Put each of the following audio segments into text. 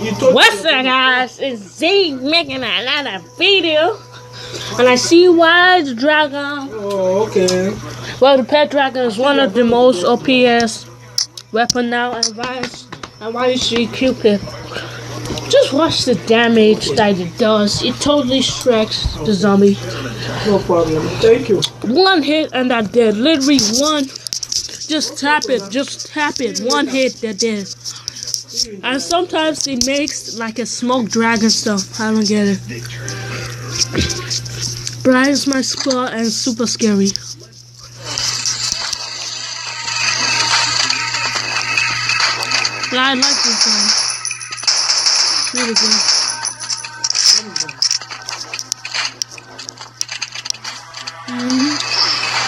What's up, guys? It's Z making another video, and I see why the dragon. Oh, okay. Well, the pet dragon is one of the most OPS weapon now, and why you should equip it. Just watch the damage that it does. It totally shreds the zombie. No problem. Thank you. One hit and they're dead. Literally one. Just tap it. Just tap it. One hit, they're dead. And sometimes it makes like a smoke dragon stuff. I don't get it. But it's my spot and super scary. But I like this one. Really good.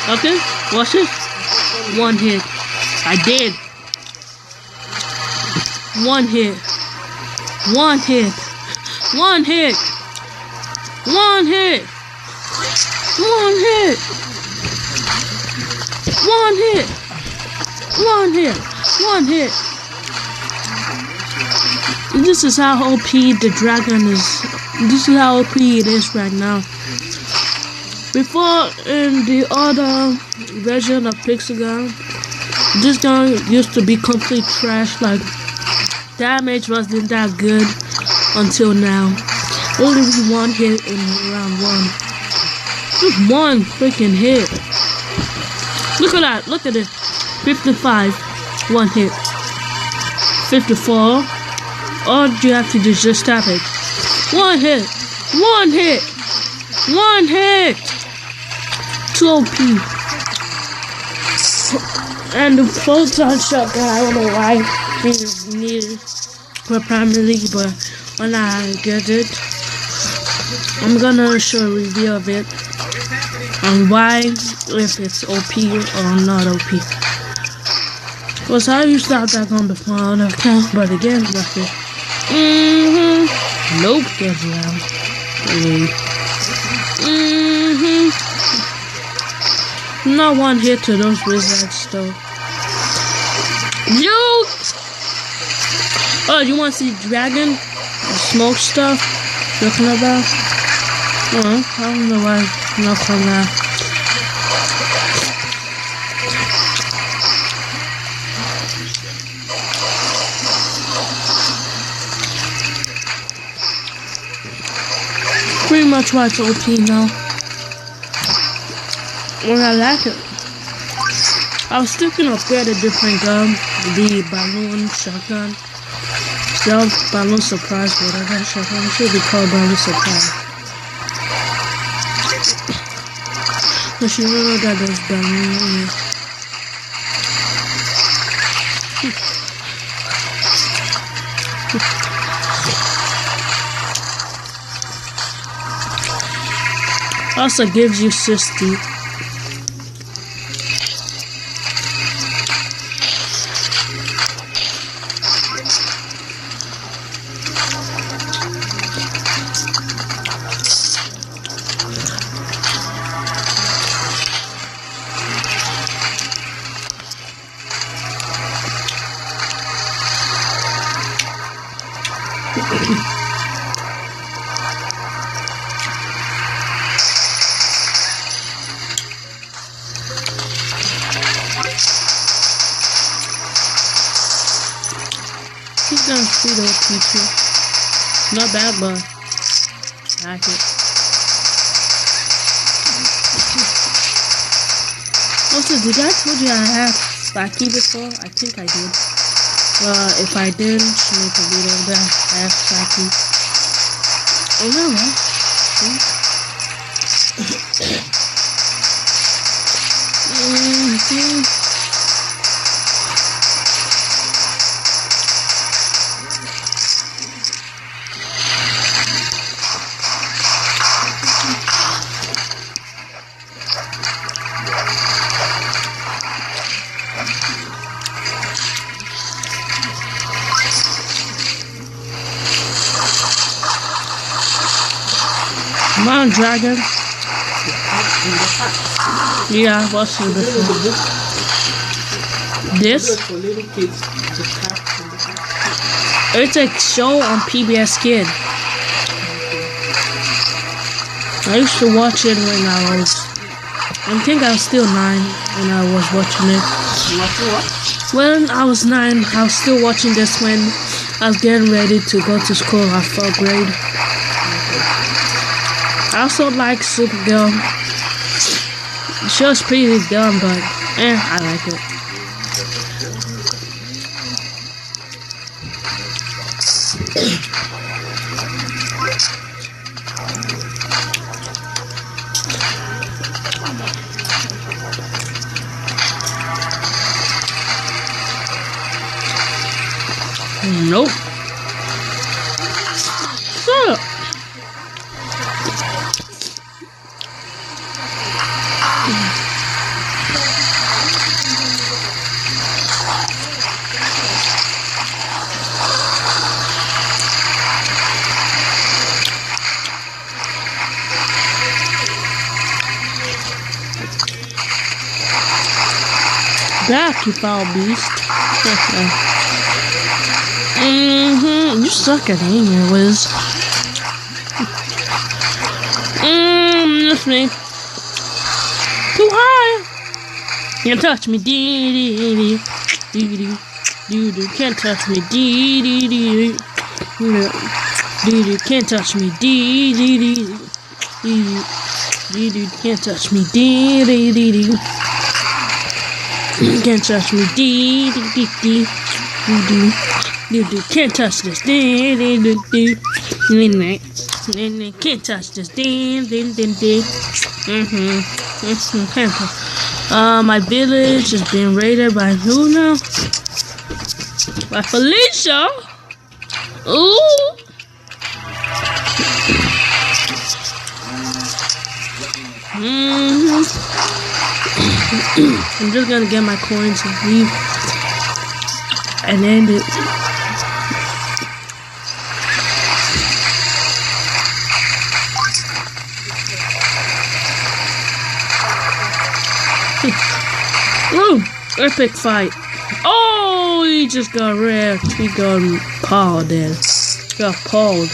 Okay, watch it. One hit. I did. One hit. One hit. One hit. One hit. One hit. One hit. One hit. One hit. This is how OP the dragon is. This is how OP it is right now. Before, in the other version of Pixel Gun, this gun used to be complete trash. Like, damage wasn't that good until now. Only one hit in round one. Just one freaking hit. Look at that. Look at it. 55. One hit. 54. All you have to do is just tap it. One hit. One hit. One hit. 2 OP. And the photon shotgun, I don't know why it's needed for primarily, but when I get it, I'm gonna show a review of it on why, if it's OP or not OP. Because I used to have that gun before on the account, but again, that's it. Nope, get around. Not one hit to those wizards though. You! Oh, you want to see dragon? The smoke stuff? Talking about? Oh, I don't know why I'm not calling that. Pretty much why it's OP now. Well, I like it. I was still gonna upgrade a different gun, the balloon shotgun. Self balloon surprise, whatever shotgun. It should be called balloon surprise. But you don't know that there's balloon. Also gives you 60. He's done sweet old people. Not bad, but I like it. Also, did I told you I had Sparky before? I think I did. If I didn't, make a video of that. I have Sparky. Oh no, right? Come on, dragon. Yeah, I've watched it before. This? It's a show on PBS Kid. I used to watch it when I think I was still 9 when I was watching it. When I was 9, I was still watching this when I was getting ready to go to school at 4th grade. I also like Supergirl. The show's pretty dumb, but I like it. Nope. Shut up. Back, you foul beast. You suck at aiming, Wiz. That's me. Too high. You can't touch me, dee. Can't touch me, dee. Can't touch me, dee. Can't touch me, dee. Can't touch me, dee. Can't touch this, can't touch this, my village is being raided by who now? By Felicia. Ooh. I'm just gonna get my coins and leave and end it. Ooh, epic fight. Oh, he just got wrecked. He got pawed then. Got pawed.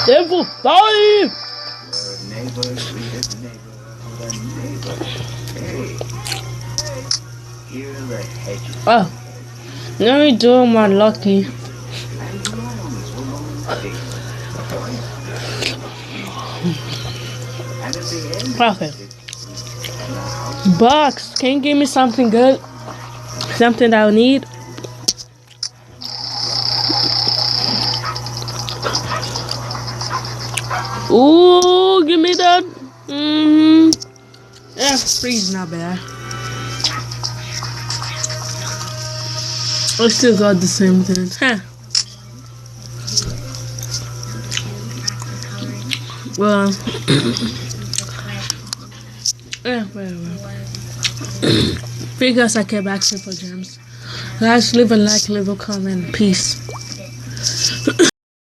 Devil 5! Oh, let me do my lucky. Okay. Box, can you give me something good? Something that I need? Ooh, give me that. Yeah, free's not bad. I still got the same thing. Huh. Well, yeah, whatever. Because I kept asking for gems. Guys, live and like, live and comment. Peace.